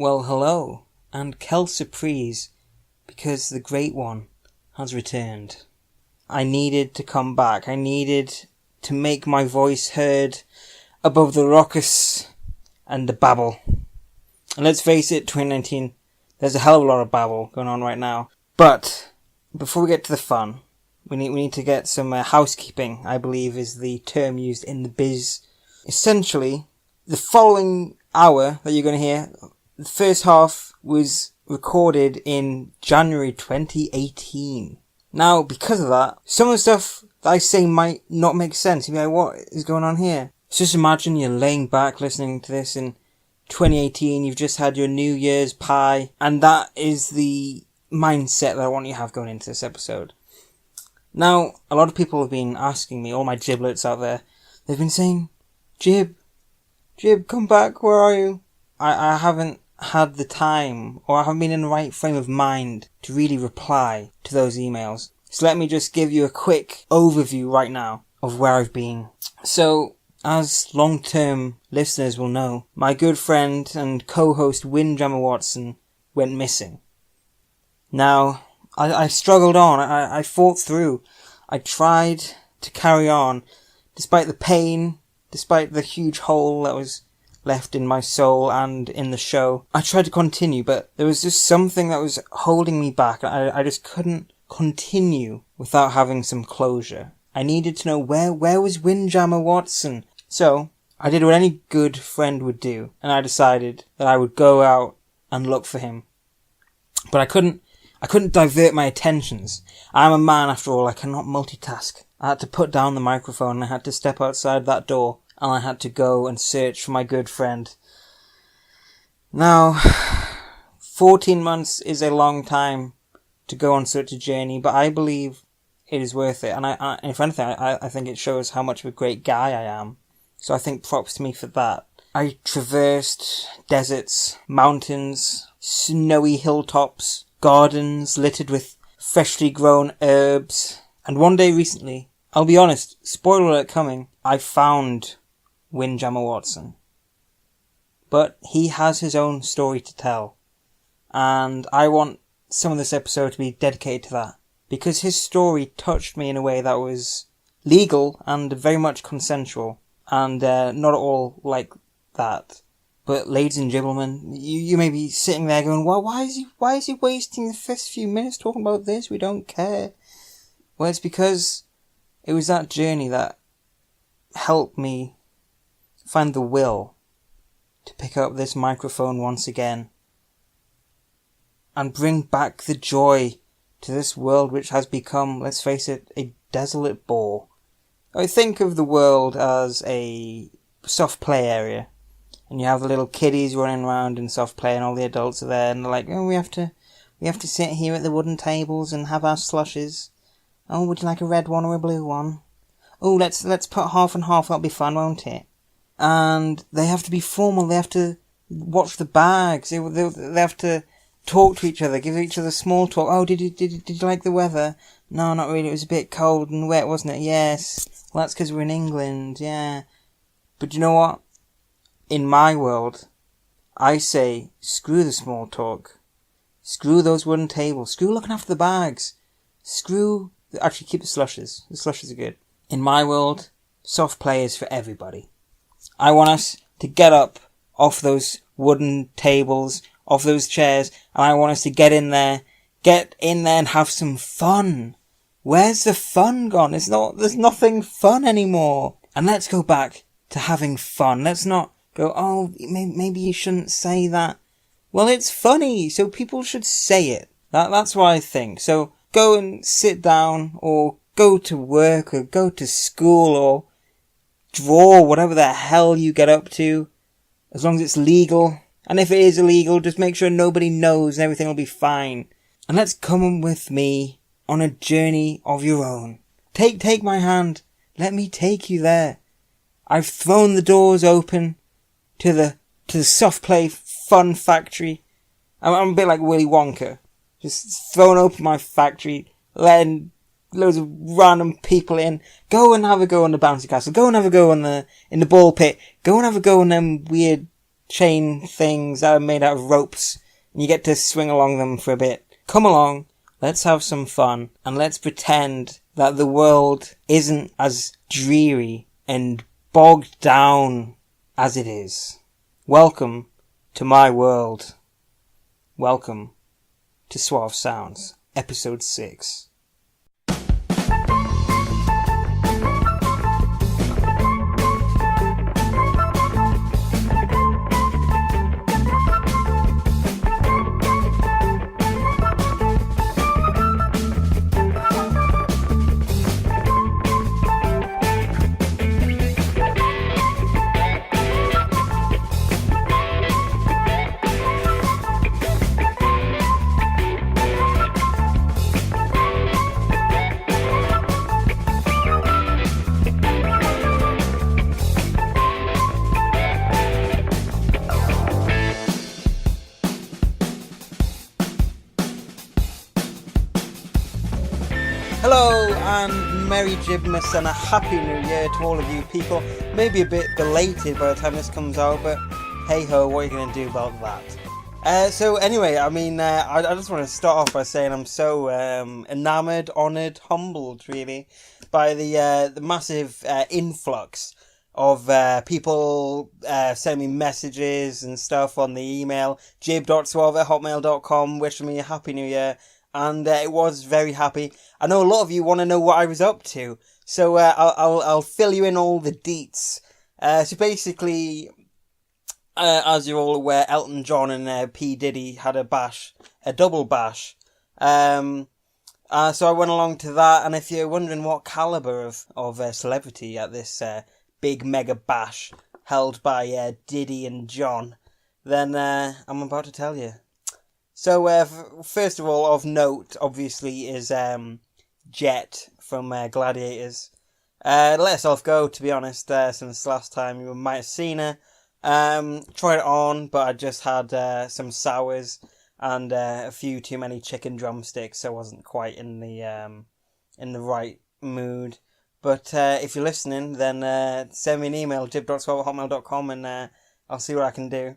Well, hello, and Quel Surprise, because the Great One has returned. I needed to come back. I needed to make my voice heard above the raucous and the babble. And let's face it, 2019, there's a hell of a lot of babble going on right now. But before we get to the fun, we need to get some housekeeping, I believe is the term used in the biz. Essentially, the following hour that you're going to hear, the first half was recorded in January 2018. Now, because of that, some of the stuff that I say might not make sense. You'll be like, what is going on here? So just imagine you're laying back listening to this in 2018. You've just had your New Year's pie. And that is the mindset that I want you to have going into this episode. Now, a lot of people have been asking me, all my giblets out there, they've been saying, Jib, come back, where are you? I haven't had the time, or I haven't been in the right frame of mind to really reply to those emails. So let me just give you a quick overview right now of where I've been. So, as long-term listeners will know, my good friend and co-host WINDJAMMER Watson went missing. Now, I struggled on, I fought through, I tried to carry on, despite the pain, despite the huge hole that was left in my soul and in the show. I tried to continue, but there was just something that was holding me back. I just couldn't continue without having some closure. I needed to know where was WINDJAMMER Watson? So, I did what any good friend would do, and I decided that I would go out and look for him. But I couldn't divert my attentions. I'm a man after all, I cannot multitask. I had to put down the microphone and I had to step outside that door and I had to go and search for my good friend. Now, 14 months is a long time to go on such a journey, but I believe it is worth it. And if anything, I think it shows how much of a great guy I am. So I think props to me for that. I traversed deserts, mountains, snowy hilltops, gardens littered with freshly grown herbs. And one day recently, I'll be honest, spoiler alert coming, I found WINDJAMMER Watson. But he has his own story to tell. And I want some of this episode to be dedicated to that. Because his story touched me in a way that was legal and very much consensual. And not at all like that. But ladies and gentlemen, you may be sitting there going, well, why is he wasting the first few minutes talking about this? We don't care. Well, it's because it was that journey that helped me find the will to pick up this microphone once again and bring back the joy to this world which has become, let's face it, a desolate bore. I think of the world as a soft play area, and you have the little kiddies running around in soft play and all the adults are there and they're like, oh, we have to sit here at the wooden tables and have our slushes. Oh, would you like a red one or a blue one? Oh, let's put half and half, that'll be fun, won't it? And they have to be formal, they have to watch the bags, they have to talk to each other, give each other small talk. Oh, did you like the weather? No, not really, it was a bit cold and wet, wasn't it? Yes. Well, that's because we're in England, yeah. But you know what? In my world, I say, screw the small talk. Screw those wooden tables. Screw looking after the bags. Actually, keep the slushes. The slushes are good. In my world, soft play is for everybody. I want us to get up off those wooden tables, off those chairs, and I want us to get in there and have some fun. Where's the fun gone? There's nothing fun anymore. And let's go back to having fun. Let's not go, oh, maybe you shouldn't say that. Well, it's funny, so people should say it. That's what I think. So go and sit down, or go to work, or go to school, or draw, whatever the hell you get up to, as long as it's legal. And if it is illegal, just make sure nobody knows and everything will be fine. And let's come with me on a journey of your own. Take my hand. Let me take you there. I've thrown the doors open to the soft play fun factory. I'm a bit like Willy Wonka. Just throwing open my factory, letting loads of random people in. Go and have a go on the bouncy castle. Go and have a go in the ball pit. Go and have a go on them weird chain things that are made out of ropes, and you get to swing along them for a bit. Come along, let's have some fun, and let's pretend that the world isn't as dreary and bogged down as it is. Welcome to my world. Welcome to Suave Sounds, Episode 6. Hello and Merry Jibmas and a Happy New Year to all of you people. Maybe a bit belated by the time this comes out, but hey ho, what are you going to do about that? So anyway, I just want to start off by saying I'm so enamoured, honoured, humbled really by the massive influx of people sending me messages and stuff on the email jib.suave@hotmail.com wishing me a Happy New Year. And it was very happy. I know a lot of you want to know what I was up to, so I'll fill you in all the deets. So basically, as you're all aware, Elton John and P Diddy had a double bash. So I went along to that, and if you're wondering what caliber of celebrity at this big mega bash held by Diddy and John, then I'm about to tell you. So, first of all, of note, obviously, is Jet from Gladiators. Let herself go, to be honest, since last time you might have seen her. Tried it on, but I just had some sours and a few too many chicken drumsticks, so I wasn't quite in the right mood. But if you're listening, then send me an email, jib.suave@hotmail.com, and I'll see what I can do.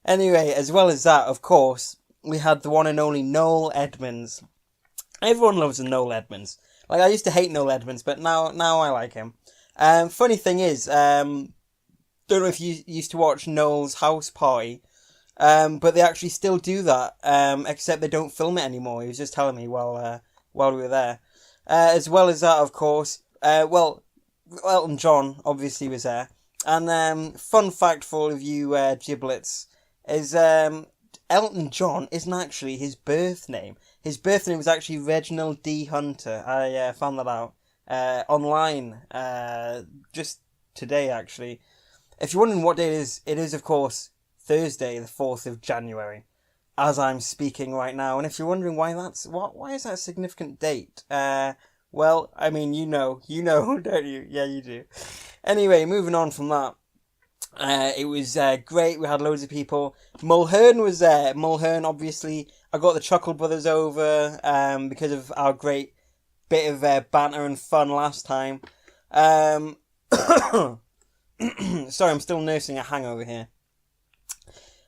Anyway, as well as that, of course, we had the one and only Noel Edmonds. Everyone loves Noel Edmonds. Like, I used to hate Noel Edmonds, but now I like him. Funny thing is, don't know if you used to watch Noel's House Party, but they actually still do that, except they don't film it anymore. He was just telling me while we were there. As well as that, of course, Elton John obviously was there. And fun fact for all of you Jiblets is Elton John isn't actually his birth name. His birth name was actually Reginald D. Hunter. I found that out online just today, actually. If you're wondering what day it is, of course, Thursday, the 4th of January, as I'm speaking right now. And if you're wondering why is that a significant date? Well, I mean, you know, don't you? Yeah, you do. Anyway, moving on from that. It was great. We had loads of people. Mulhern was there. Mulhern, obviously, I got the Chuckle Brothers over because of our great bit of banter and fun last time. Sorry, I'm still nursing a hangover here.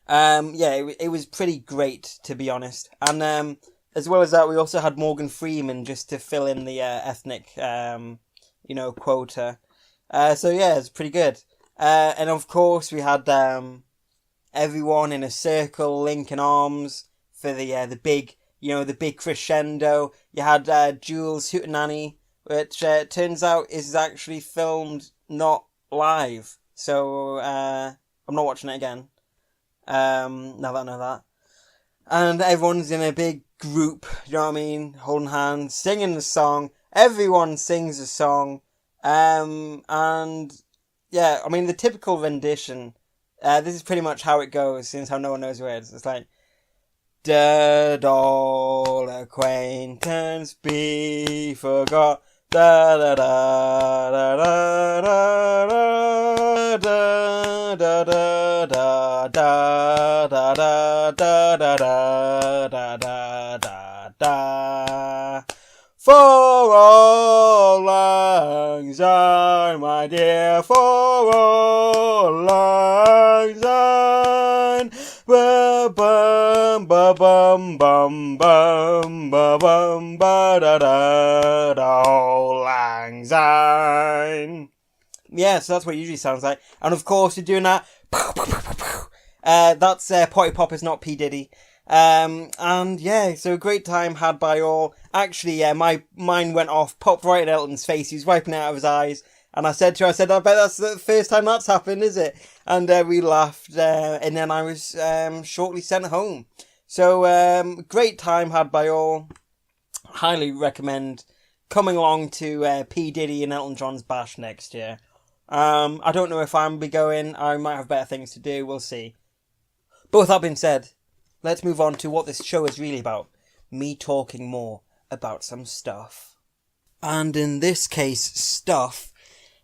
It was pretty great, to be honest. And as well as that, we also had Morgan Freeman just to fill in the ethnic, quota. It's pretty good. And of course, we had everyone in a circle, linking arms for the big crescendo. You had Jules Hootenanny, which turns out is actually filmed not live. So I'm not watching it again. Now that I know that. And everyone's in a big group, you know what I mean? Holding hands, singing the song. Everyone sings a song. And yeah, I mean, the typical rendition, this is pretty much how it goes, since how no one knows where it is. It's like, did all acquaintance be forgot? Da da da da da da da da da da da da da da da da da da da. For all lang syne, my dear, for all lang syne. ba bum ba bum bum bum ba bum ba da da da Auld Lang Syne. Yeah, so that's what it usually sounds like. And of course, you're doing that. That's Potty Poppers, not P. Diddy. And yeah, so a great time had by all. Actually, yeah, my mind went off, popped right in Elton's face. He was wiping it out of his eyes. And I said to her, I bet that's the first time that's happened, is it? And we laughed, and then I was shortly sent home. So, great time had by all. Highly recommend coming along to P. Diddy and Elton John's bash next year. I don't know if I'm be going. I might have better things to do. We'll see. But with that being said, let's move on to what this show is really about. Me talking more about some stuff. And in this case, stuff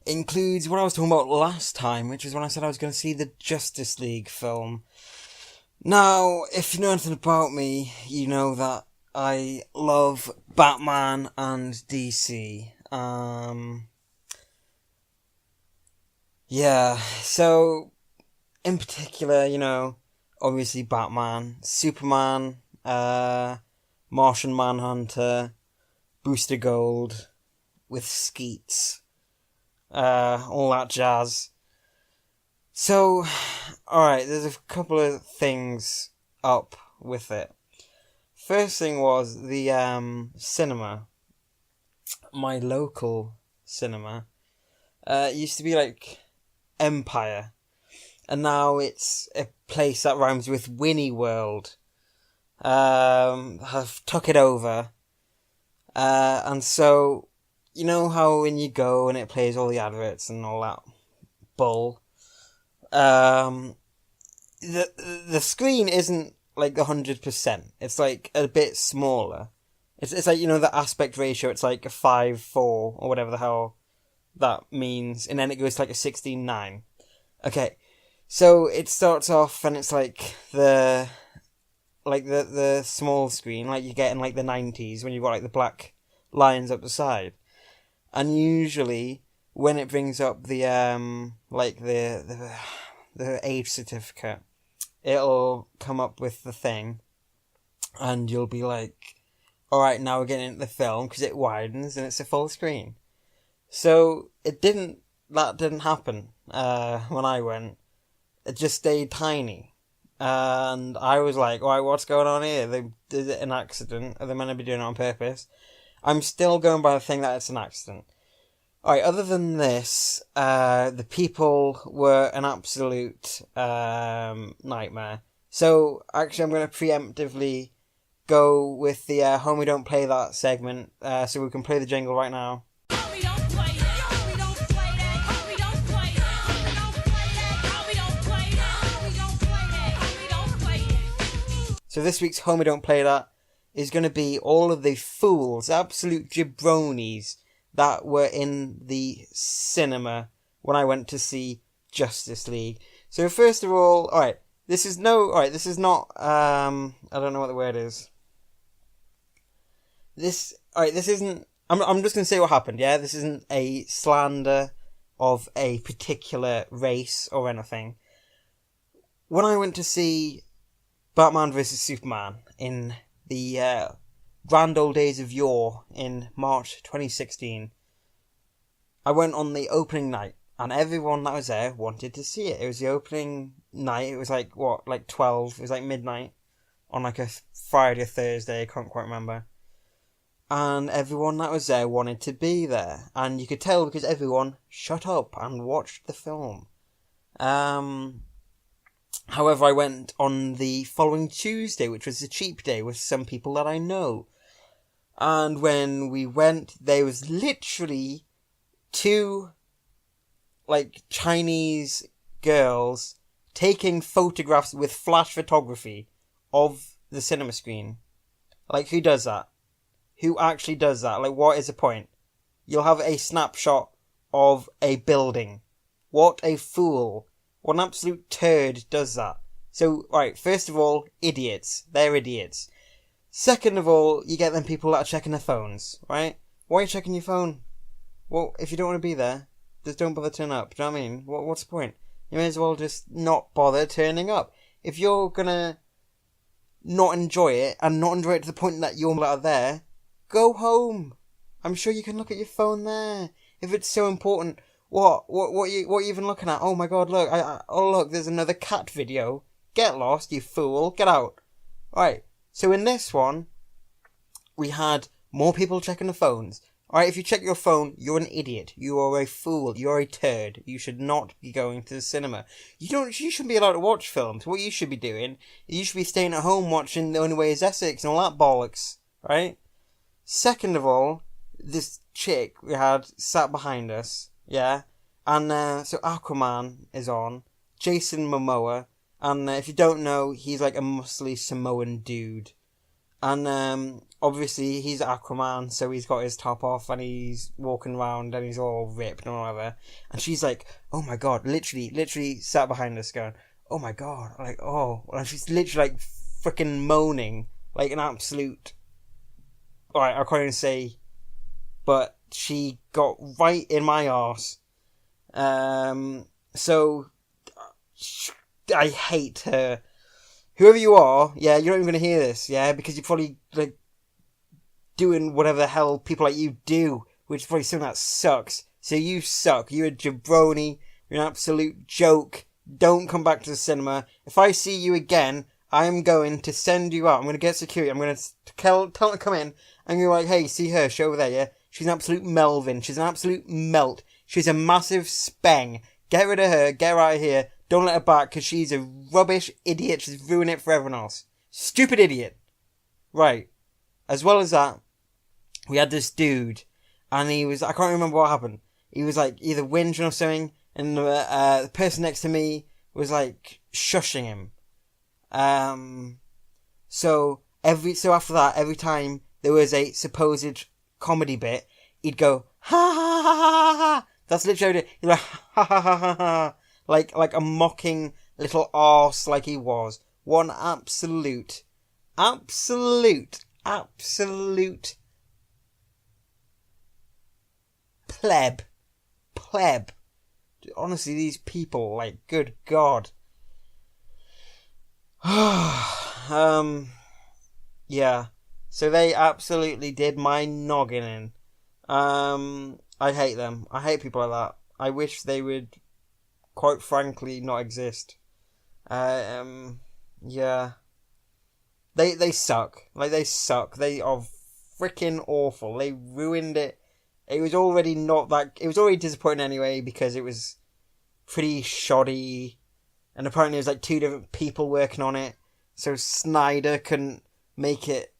includes what I was talking about last time, which was when I said I was going to see the Justice League film. Now, if you know anything about me, you know that I love Batman and DC. Yeah, so in particular, you know, obviously Batman, Superman, Martian Manhunter, Booster Gold with Skeets. All that jazz. So, alright, there's a couple of things up with it. First thing was the cinema. My local cinema used to be like Empire, and now it's a place that rhymes with Winnie World. Have took it over, and so you know how when you go and it plays all the adverts and all that bull, the screen isn't like 100%. It's like a bit smaller. It's like, you know, the aspect ratio, it's like a 5:4 or whatever the hell that means, and then it goes to like a 16:9. Okay, so it starts off and it's like the small screen, like you get in like the 90s when you've got like the black lines up the side. And usually, when it brings up the the age certificate, it'll come up with the thing, and you'll be like, alright, now we're getting into the film, because it widens and it's a full screen. So, that didn't happen, when I went. It just stayed tiny. And I was like, alright, what's going on here? Is it an accident? Are they meant to be doing it on purpose? I'm still going by the thing that it's an accident. Alright, other than this, the people were an absolute nightmare. So, actually, I'm going to preemptively go with the Homey Don't Play That segment, so we can play the jingle right now. Homey don't play that, Homey don't play that, Homey don't play that, Homey don't play that, Homey don't play that, Homey don't play that, Homey don't play that. So this week's Homey Don't Play That is going to be all of the fools, absolute jabronis, that were in the cinema when I went to see Justice League. So first of all, alright, this is not, I don't know what the word is. This isn't, I'm just going to say what happened, yeah? This isn't a slander of a particular race or anything. When I went to see Batman vs. Superman in the grand old days of yore in March 2016, I went on the opening night, and everyone that was there wanted to see it. It was the opening night. It was like 12, it was like midnight on like a Friday or Thursday, I can't quite remember. And everyone that was there wanted to be there, and you could tell because everyone shut up and watched the film. However, I went on the following Tuesday, which was the cheap day, with some people that I know. And when we went, there was literally two, like, Chinese girls taking photographs with flash photography of the cinema screen. Like, who does that? Who actually does that? Like, what is the point? You'll have a snapshot of a building. What a fool. What an absolute turd does that. So, right, first of all, idiots. They're idiots. Second of all, you get them people that are checking their phones, right? Why are you checking your phone? Well, if you don't want to be there, just don't bother turning up. Do you know what I mean? What's the point? You may as well just not bother turning up. If you're gonna not enjoy it, and not enjoy it to the point that you're not there, go home. I'm sure you can look at your phone there. If it's so important, what are you even looking at? Oh my god, look, oh look, there's another cat video. Get lost, you fool, get out. Right, so in this one, we had more people checking the phones. Alright, if you check your phone, you're an idiot. You are a fool. You are a turd. You should not be going to the cinema. You shouldn't be allowed to watch films. What you should be doing is you should be staying at home watching The Only Way is Essex and all that bollocks. Right? Second of all, this chick we had sat behind us, yeah? And so Aquaman is on. Jason Momoa. And if you don't know, he's like a muscly Samoan dude. And obviously he's Aquaman, so he's got his top off and he's walking around and he's all ripped and whatever. And she's like, oh my god, literally sat behind us going, oh my god, like, oh. And she's literally like freaking moaning, like an absolute, alright, I can't even say, but she got right in my arse. So I hate her. Whoever you are, yeah, you're not even going to hear this, yeah, because you're probably, like, doing whatever the hell people like you do, which is probably something that sucks. So you suck. You're a jabroni. You're an absolute joke. Don't come back to the cinema. If I see you again, I'm going to send you out. I'm going to get security. I'm going to tell them to come in, and you're like, hey, see her, she over there, yeah? She's an absolute Melvin. She's an absolute melt. She's a massive speng. Get rid of her. Get her out of here. Don't let her back, because she's a rubbish idiot. She's ruining it for everyone else. Stupid idiot. Right. As well as that, we had this dude, and he was, I can't remember what happened. He was like either whinging or something, and the person next to me was like shushing him. So after that, every time there was a supposed comedy bit, he'd go, ha ha ha ha ha. That's literally it. He'd go, ha ha ha ha ha. Like a mocking little arse like he was. One absolute pleb. Honestly, these people, like, good God. Yeah. So they absolutely did my noggin in. I hate them. I hate people like that. I wish they would, quite frankly, not exist. Yeah. They suck. Like, they suck. They are freaking awful. They ruined it. It was already disappointing anyway, because it was pretty shoddy. And apparently there was like 2 different people working on it. So Snyder couldn't make it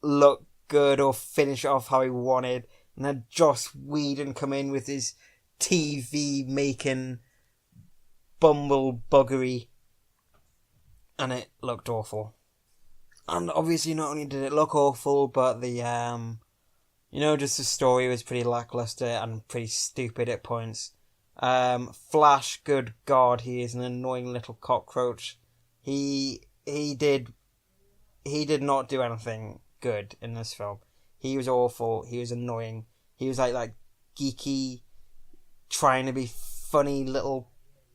look good or finish it off how he wanted. And then Joss Whedon come in with his TV making bumble buggery. And it looked awful. And obviously not only did it look awful, but the, just the story was pretty lackluster and pretty stupid at points. Flash, good God, he is an annoying little cockroach. He did not do anything good in this film. He was awful. He was annoying. He was like geeky, trying to be funny little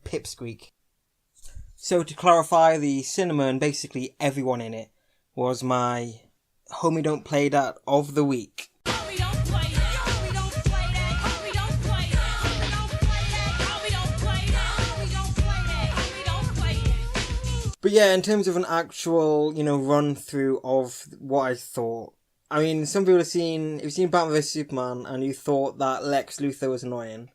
pipsqueak. So to clarify, the cinema and basically everyone in it was my Homey Don't Play That of the week. But yeah, in terms of an actual, run through of what I thought. I mean, some people if you've seen Batman vs Superman and you thought that Lex Luthor was annoying.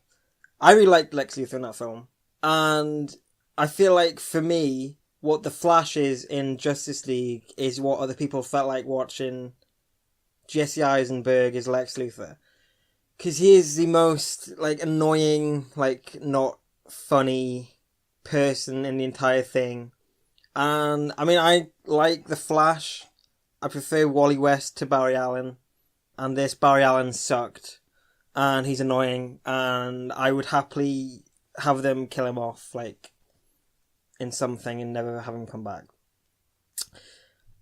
I really liked Lex Luthor in that film. And I feel like for me, what the Flash is in Justice League is what other people felt like watching Jesse Eisenberg as Lex Luthor. Because he is the most, annoying, not funny person in the entire thing. And, I mean, I like The Flash. I prefer Wally West to Barry Allen. And this Barry Allen sucked. And he's annoying. And I would happily have them kill him off, in something and never have him come back.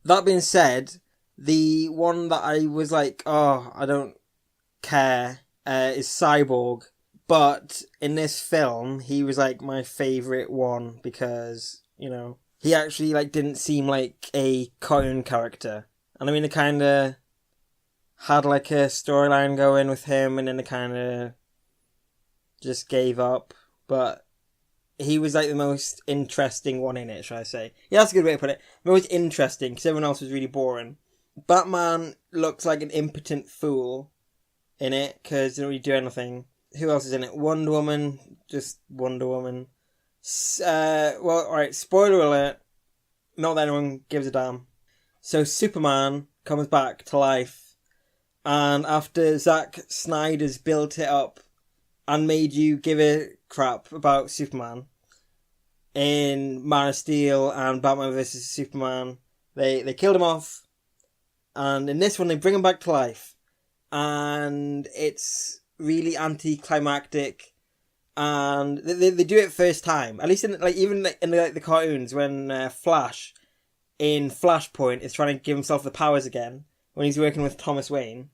That being said, the one that I was I don't care, is Cyborg. But in this film, he was, my favourite one because, he actually like didn't seem like a cartoon character. And I mean, it kind of had like a storyline going with him, and then it kind of just gave up. But he was like the most interesting one in it, shall I say. Yeah, that's a good way to put it. Most interesting, because everyone else was really boring. Batman looks like an impotent fool in it, because he didn't really do anything. Who else is in it? Wonder Woman, just Wonder Woman. Well, alright, spoiler alert. Not that anyone gives a damn. So Superman comes back to life, and after Zack Snyder's built it up and made you give a crap about Superman in Man of Steel and Batman vs Superman, they killed him off, and in this one they bring him back to life, and it's really anticlimactic, and they do it first time, at least in like even in the cartoons when Flash in Flashpoint is trying to give himself the powers again when he's working with Thomas Wayne,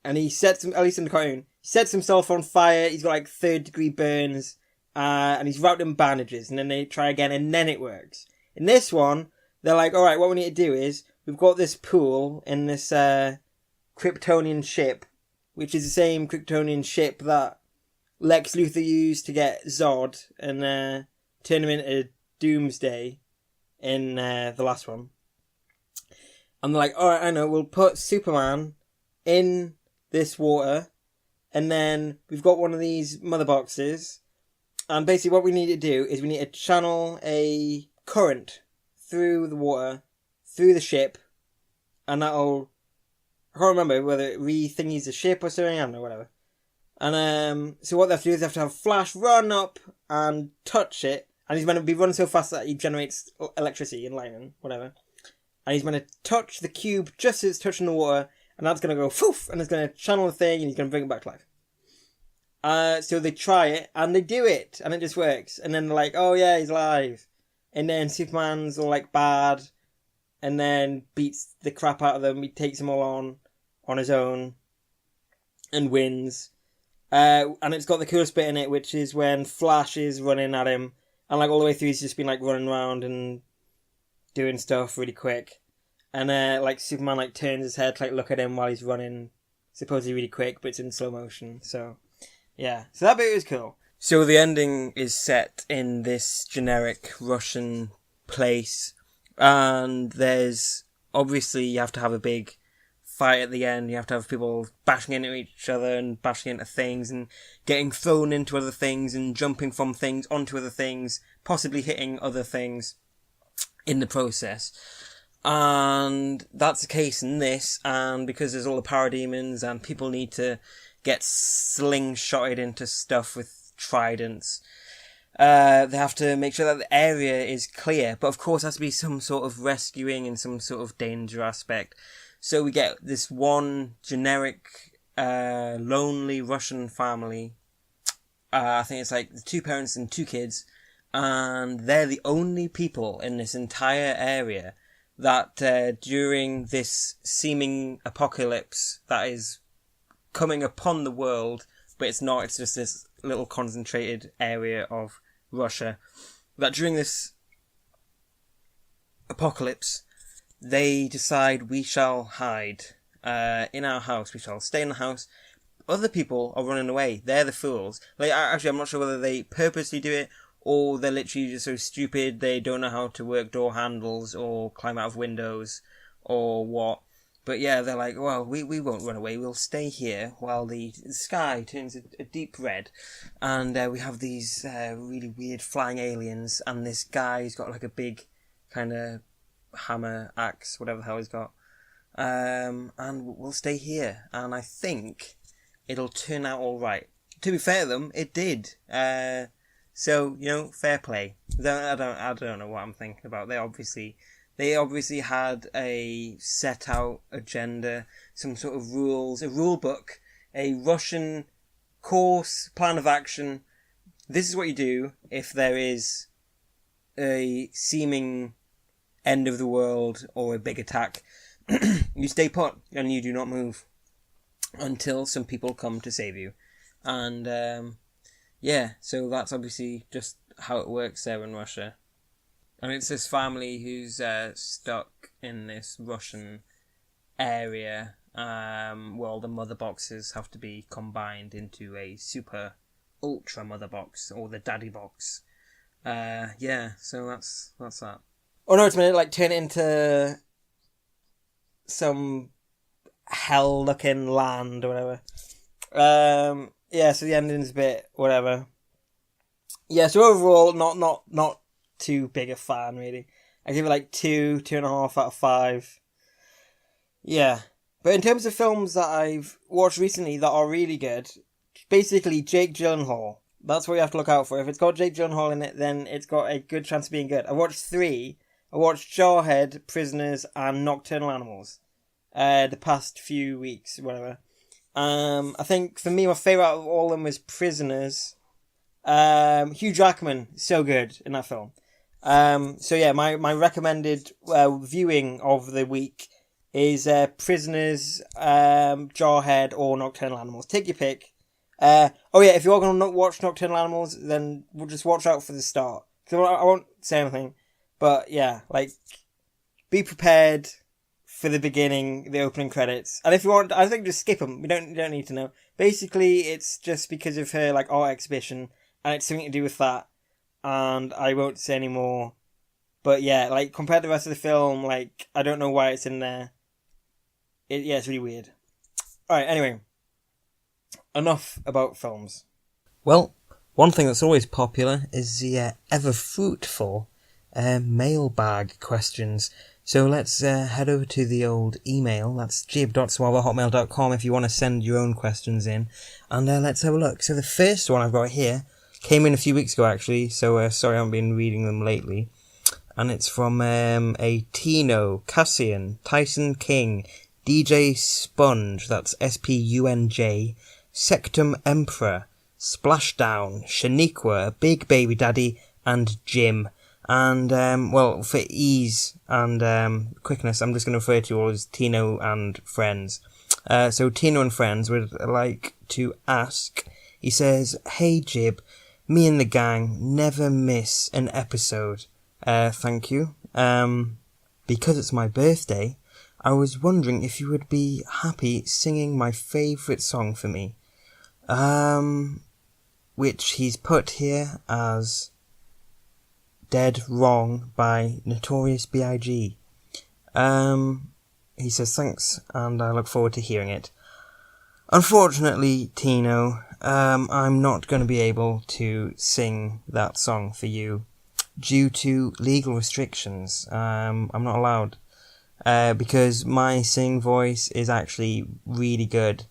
and he sets him, at least in the cartoon, sets himself on fire. He's got like 3rd-degree burns, and he's wrapped in bandages, and then they try again, and then it works. In this one, they're like, alright, what we need to do is, we've got this pool in this Kryptonian ship, which is the same Kryptonian ship that Lex Luthor used to get Zod and turn him into Doomsday in the last one. And they're like, alright, I know, we'll put Superman in this water, and then we've got one of these mother boxes, and basically what we need to do is we need to channel a current through the water, through the ship, and that'll, I can't remember whether it re-thingies the ship or something, I don't know, whatever. And so what they have to do is they have to have Flash run up and touch it, and he's meant to be running so fast that he generates electricity and lightning, whatever. And he's meant to touch the cube just as it's touching the water, and that's going to go poof, and it's going to channel the thing, and he's going to bring it back to life. So they try it, and they do it, and it just works. And then they're like, oh yeah, he's alive. And then Superman's all like bad, and then beats the crap out of them. He takes them all on his own, and wins. And it's got the coolest bit in it, which is when Flash is running at him, and like all the way through he's just been like running around and doing stuff really quick. And like Superman like turns his head to like look at him while he's running, supposedly really quick, but it's in slow motion. So yeah, so that bit was cool. So the ending is set in this generic Russian place, and there's obviously you have to have a big fight at the end. You have to have people bashing into each other and bashing into things and getting thrown into other things and jumping from things onto other things, possibly hitting other things in the process. And that's the case in this, and because there's all the parademons and people need to get slingshotted into stuff with tridents, they have to make sure that the area is clear, but of course there has to be some sort of rescuing and some sort of danger aspect. So we get this one generic lonely Russian family. I think it's like 2 parents and 2 kids, and they're the only people in this entire area that during this seeming apocalypse that is coming upon the world, but it's not, it's just this little concentrated area of Russia, that during this apocalypse they decide we shall hide in our house, we shall stay in the house. Other people are running away, they're the fools. Like, actually I'm not sure whether they purposely do it or they're literally just so stupid they don't know how to work door handles or climb out of windows or what. But yeah, they're like, well, we won't run away, we'll stay here while the sky turns a deep red. And we have these really weird flying aliens, and this guy who's got like a big kind of hammer, axe, whatever the hell he's got. And we'll stay here, and I think it'll turn out alright. To be fair to them, it did. So, you know, fair play. I don't know what I'm thinking about. They obviously had a set out agenda, some sort of rules, a rule book, a Russian course, plan of action. This is what you do if there is a seeming end of the world or a big attack. You stay put and you do not move until some people come to save you. And yeah, so that's obviously just how it works there in Russia. And it's this family who's stuck in this Russian area where all the mother boxes have to be combined into a super ultra mother box, or the daddy box. So that's that. Oh no, it's meant to like turn it into some hell-looking land or whatever. So the ending's a bit whatever. Yeah, so overall, not too big a fan really. I give it like 2.5 out of 5. Yeah, but in terms of films that I've watched recently that are really good, basically Jake Gyllenhaal. That's what you have to look out for. If it's got Jake Gyllenhaal in it, then it's got a good chance of being good. I watched 3. I watched Jarhead, Prisoners, and Nocturnal Animals. The past few weeks, whatever. I think for me, my favourite out of all of them was Prisoners. Hugh Jackman, so good in that film. My recommended viewing of the week is Prisoners, Jarhead, or Nocturnal Animals. Take your pick. If you're going to watch Nocturnal Animals, then we'll just watch out for the start. Because I won't say anything. But yeah, like, be prepared for the beginning, the opening credits. And if you want, I think just skip them. You don't need to know. Basically, it's just because of her, like, art exhibition. And it's something to do with that. And I won't say any more. But yeah, like, compared to the rest of the film, like, I don't know why it's in there. It's really weird. Alright, anyway. Enough about films. Well, one thing that's always popular is the ever fruitful mailbag questions. So let's head over to the old email. That's jib.suave@hotmail.com if you want to send your own questions in. And let's have a look. So the first one I've got here came in a few weeks ago, actually. So sorry I haven't been reading them lately. And it's from a Tino, Cassian, Tyson King, DJ Sponge, that's SPUNJ, Sectum Emperor, Splashdown, Shaniqua, Big Baby Daddy, and Jim. And, for ease and quickness, I'm just going to refer to you all as Tino and Friends. So Tino and Friends would like to ask, he says, "Hey Jib, me and the gang never miss an episode. Thank you. Because it's my birthday, I was wondering if you would be happy singing my favourite song for me. Which he's put here as Dead Wrong by Notorious B.I.G. He says thanks, and I look forward to hearing it. Unfortunately, Tino, I'm not going to be able to sing that song for you due to legal restrictions. I'm not allowed. Because my sing voice is actually really good.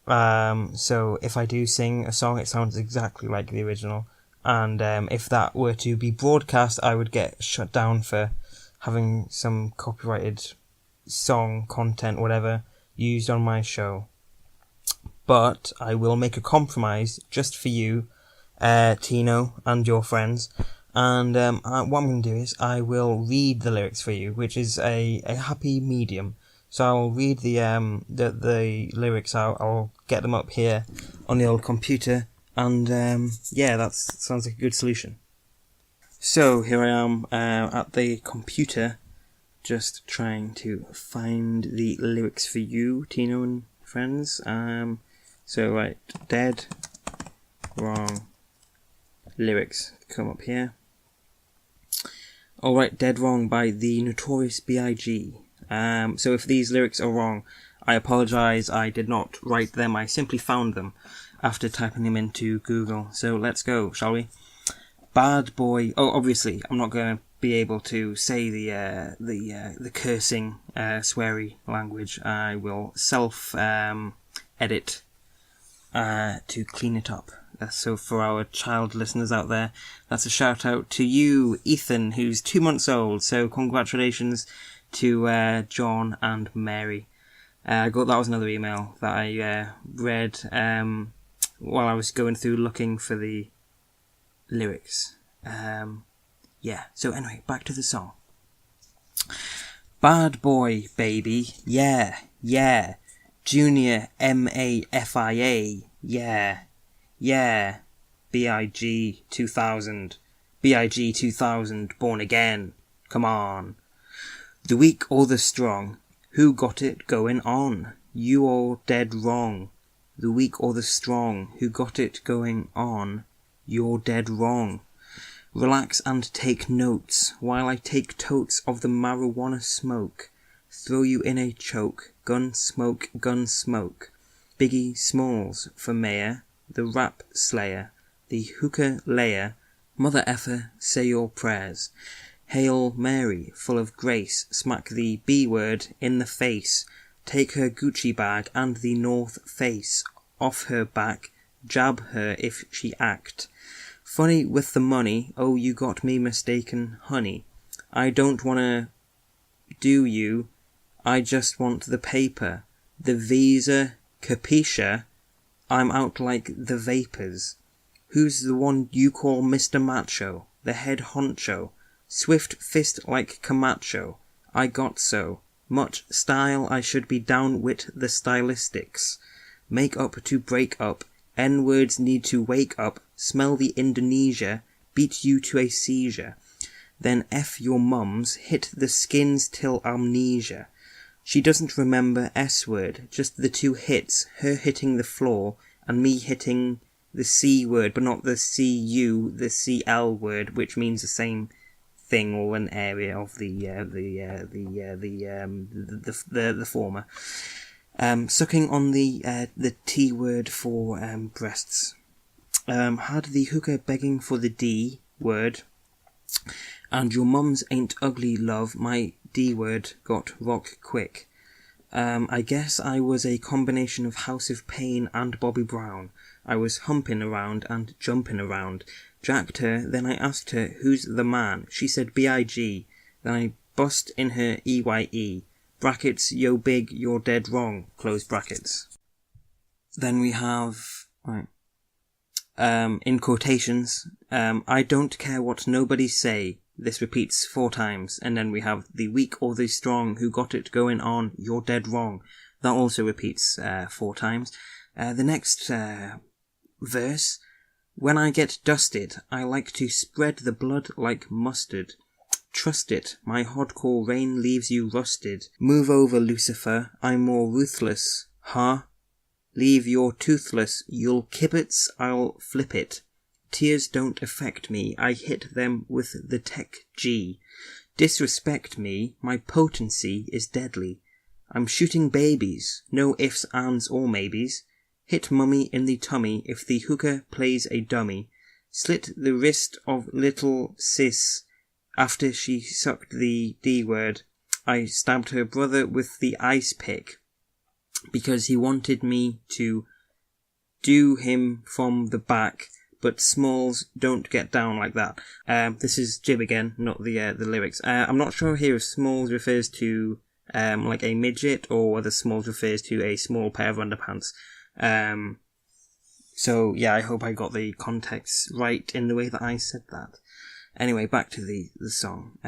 So if I do sing a song, it sounds exactly like the original. And if that were to be broadcast, I would get shut down for having some copyrighted song content, whatever, used on my show. But I will make a compromise just for you, Tino, and your friends. And what I'm going to do is I will read the lyrics for you, which is a happy medium. So I'll read the lyrics out. I'll get them up here on the old computer, and that sounds like a good solution. So here I am at the computer, just trying to find the lyrics for you, Tino and friends. Right, Dead Wrong lyrics come up here. Alright, Dead Wrong by the Notorious B.I.G. So if these lyrics are wrong, I apologise, I did not write them, I simply found them after typing them into Google. So let's go, shall we? Bad boy. Oh, obviously, I'm not going to be able to say the cursing, sweary language. I will self-edit to clean it up. So for our child listeners out there, that's a shout out to you, Ethan, who's 2 months old. So congratulations to John and Mary. That was another email that I read while I was going through looking for the lyrics. So anyway, back to the song. Bad boy, baby, yeah, yeah. Junior MAFIA, yeah. Yeah, BIG 2000, BIG 2000, born again. Come on. The weak or the strong, who got it going on? You all dead wrong. The weak or the strong, who got it going on? You're dead wrong. Relax and take notes, while I take totes of the marijuana smoke. Throw you in a choke, gun smoke, Biggie Smalls for mayor, the rap slayer, the hookah layer, mother effer, say your prayers. Hail Mary, full of grace, smack the B-word in the face. Take her Gucci bag and the North Face off her back, jab her if she act. Funny with the money, oh you got me mistaken, honey. I don't wanna do you, I just want the paper. The visa, capisce? I'm out like the vapors. Who's the one you call Mr. Macho, the head honcho? Swift fist like Camacho, I got so much style I should be down with the stylistics. Make up to break up, N-words need to wake up, smell the Indonesia, beat you to a seizure. Then F your mums, hit the skins till amnesia. She doesn't remember S-word, just the two hits, her hitting the floor and me hitting the C word, but not the C-U, the C-L word, which means the same thing or an area of the former. Sucking on the T word for breasts. Had the hooker begging for the D word, and your mums ain't ugly, love. My D word got rock quick. I guess I was a combination of House of Pain and Bobby Brown. I was humping around and jumping around. Jacked her, then I asked her, who's the man? She said B.I.G. Then I bust in her E-Y-E. Brackets, yo big, you're dead wrong. Close brackets. Then we have, in quotations, I don't care what nobody say. This repeats 4 times. And then we have the weak or the strong, who got it going on, you're dead wrong. That also repeats 4 times. The next verse, when I get dusted, I like to spread the blood like mustard. Trust it, my hardcore rain leaves you rusted. Move over, Lucifer, I'm more ruthless, huh? Leave your toothless, you'll kibitz, I'll flip it. Tears don't affect me, I hit them with the tech G. Disrespect me, my potency is deadly. I'm shooting babies, no ifs, ands or maybes. Hit mummy in the tummy if the hooker plays a dummy. Slit the wrist of little sis after she sucked the D word. I stabbed her brother with the ice pick because he wanted me to do him from the back, but Smalls don't get down like that. This is Jib again, not the lyrics. I'm not sure here if Smalls refers to like a midget or whether Smalls refers to a small pair of underpants. So yeah, I hope I got the context right in the way that I said that. Anyway, back to the song.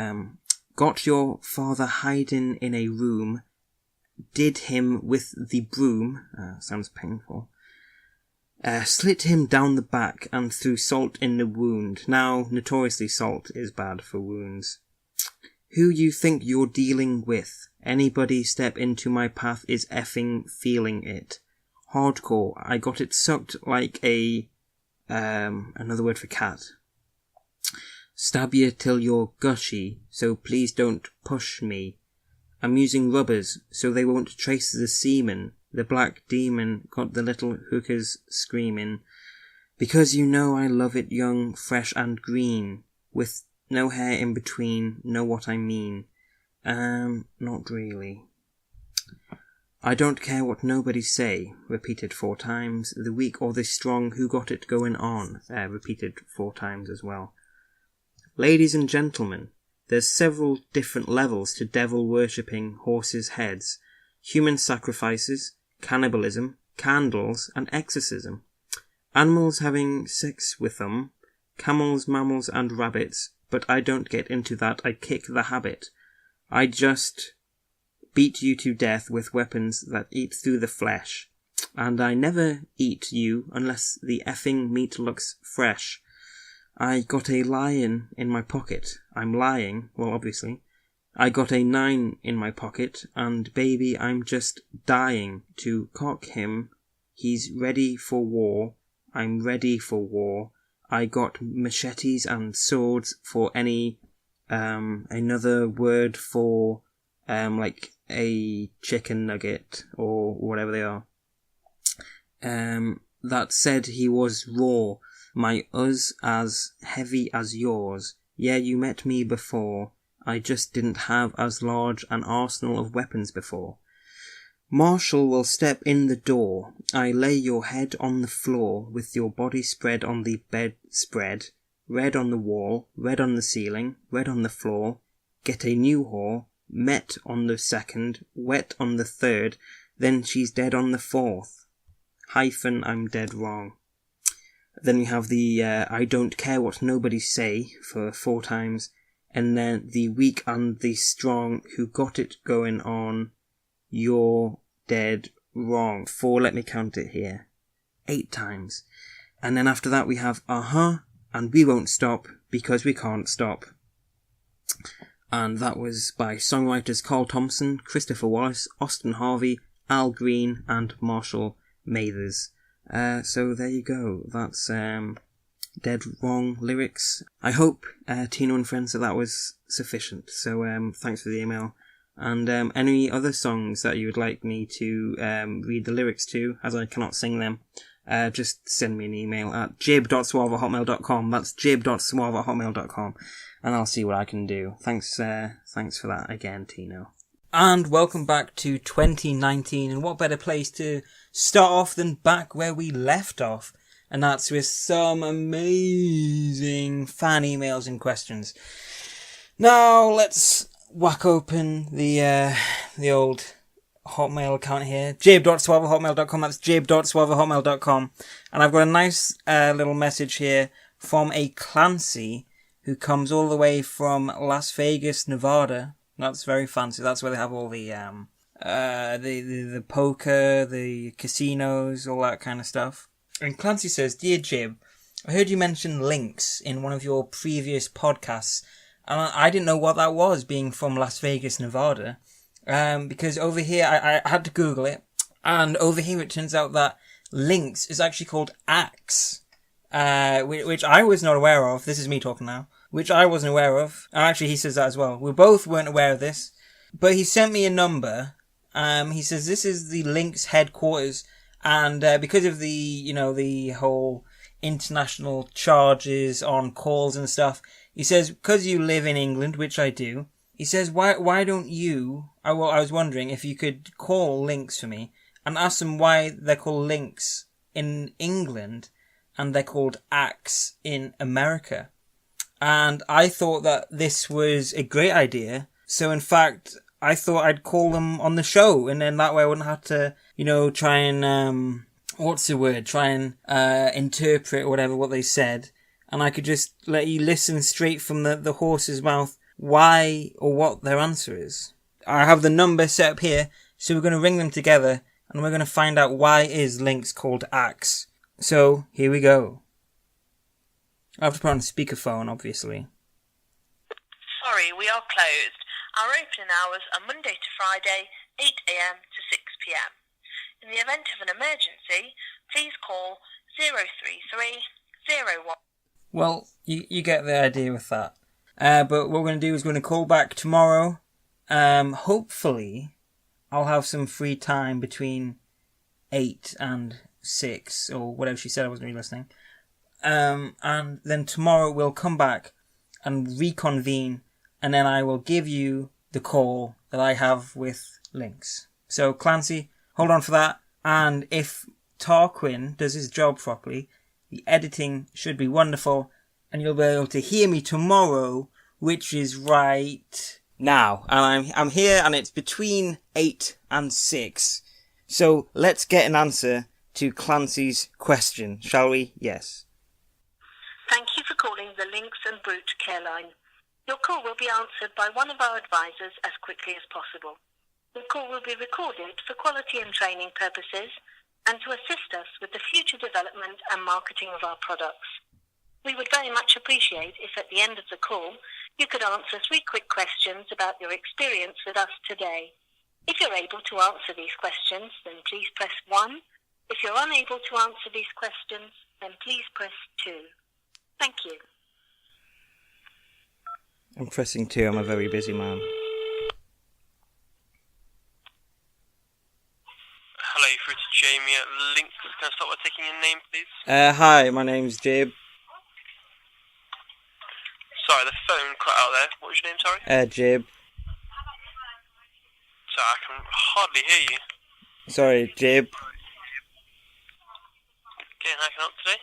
Got your father hiding in a room, did him with the broom, sounds painful. Slit him down the back and threw salt in the wound. Now, notoriously salt is bad for wounds. Who you think you're dealing with? Anybody step into my path is effing feeling it. Hardcore, I got it sucked like a, another word for cat. Stab you till you're gushy, so please don't push me. I'm using rubbers, so they won't trace the semen. The black demon got the little hookers screaming. Because you know I love it young, fresh and green, with no hair in between, know what I mean? Not really. I don't care what nobody say, repeated 4 times. The weak or the strong, who got it going on, repeated 4 times as well. Ladies and gentlemen, there's several different levels to devil worshipping horses' heads. Human sacrifices, cannibalism, candles, and exorcism. Animals having sex with them, camels, mammals, and rabbits, but I don't get into that, I kick the habit. I just beat you to death with weapons that eat through the flesh. And I never eat you unless the effing meat looks fresh. I got a lion in my pocket. I'm lying. Well, obviously. I got a 9 in my pocket, and baby, I'm just dying to cock him. He's ready for war. I'm ready for war. I got machetes and swords for any, another word for, like a chicken nugget or whatever they are. That said he was raw. My as heavy as yours. Yeah, you met me before. I just didn't have as large an arsenal of weapons before. Marshall will step in the door. I lay your head on the floor with your body spread on the bedspread. Red on the wall, red on the ceiling, red on the floor. Get a new whore. Met on the second, wet on the third, then she's dead on the fourth. Hyphen, I'm dead wrong. Then we have the I don't care what nobody say for 4 times. And then the weak and the strong who got it going on. You're dead wrong. 4, let me count it here. 8 times. And then after that we have and we won't stop because we can't stop. And that was by songwriters Carl Thompson, Christopher Wallace, Austin Harvey, Al Green, and Marshall Mathers. So there you go. That's dead wrong lyrics. I hope, Tino and friends, that was sufficient. So thanks for the email. And any other songs that you would like me to read the lyrics to, as I cannot sing them, just send me an email at jib.suave@hotmail.com. That's jib.suave@hotmail.com. And I'll see what I can do. Thanks for that again, Tino. And welcome back to 2019, and what better place to start off than back where we left off, and that's with some amazing fan emails and questions. Now let's whack open the old Hotmail account here, jib.suave@hotmail.com. That's jib.suave@hotmail.com, and I've got a nice little message here from a Clancy who comes all the way from Las Vegas, Nevada. That's very fancy. That's where they have all the poker, the casinos, all that kind of stuff. And Clancy says, Dear Jib, I heard you mention Lynx in one of your previous podcasts, and I didn't know what that was, being from Las Vegas, Nevada. Because over here, I had to Google it, and over here it turns out that Lynx is actually called Axe, which I was not aware of. This is me talking now. Which I wasn't aware of. And actually, he says that as well. We both weren't aware of this. But he sent me a number. He says this is the Lynx headquarters. And because of the whole international charges on calls and stuff, he says, because you live in England, which I do, he says, why don't you... I was wondering if you could call Lynx for me and ask them why they're called Lynx in England and they're called Axe in America. And I thought that this was a great idea. So in fact, I thought I'd call them on the show, and then that way I wouldn't have to, try and, try and, interpret or whatever what they said. And I could just let you listen straight from the horse's mouth why or what their answer is. I have the number set up here, so we're going to ring them together, and we're going to find out why is Lynx called Axe. So, here we go. I have to put on speakerphone, obviously. Sorry, we are closed. Our opening hours are Monday to Friday, 8 a.m. to 6 p.m. In the event of an emergency, please call 03301. Well, you get the idea with that. But what we're going to do is we're going to call back tomorrow. Hopefully, I'll have some free time between 8 and 6, or whatever she said. I wasn't really listening. And then tomorrow we'll come back and reconvene, and then I will give you the call that I have with Lynx. So Clancy, hold on for that, and if Tarquin does his job properly, the editing should be wonderful, and you'll be able to hear me tomorrow, which is right now. And I'm here, and it's between 8 and 6. So let's get an answer to Clancy's question, shall we? Yes. Thank you for calling the Lynx and Brute Care Line. Your call will be answered by one of our advisors as quickly as possible. The call will be recorded for quality and training purposes and to assist us with the future development and marketing of our products. We would very much appreciate if at the end of the call you could answer 3 quick questions about your experience with us today. If you're able to answer these questions, then please press 1. If you're unable to answer these questions, then please press 2. Thank you. I'm pressing 2. I'm a very busy man. Hello, you're through to Jamie at Lynx. Can I start by taking your name, please? Hi, my name's Jib. Sorry, the phone cut out there. What was your name, sorry? Jib. Sorry, I can hardly hear you. Sorry, Jib. Okay, and how can I help today?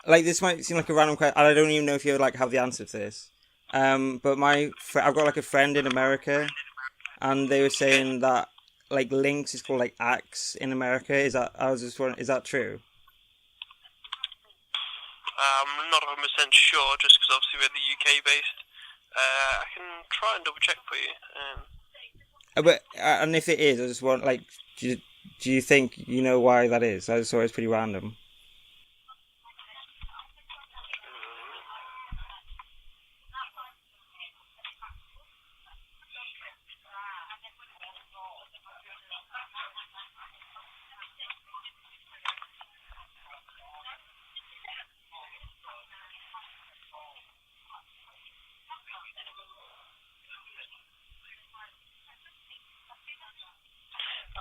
Like, this might seem like a random question, and I don't even know if you, like, have the answer to this. But I've got, like, a friend in America, and they were saying that, like, Lynx is called, like, Axe in America. I was just wondering, is that true? I'm not 100% sure, just because obviously we're the UK based. I can try and double check for you. But and if it is, I just want, like, do you think you know why that is? I just thought it was pretty random.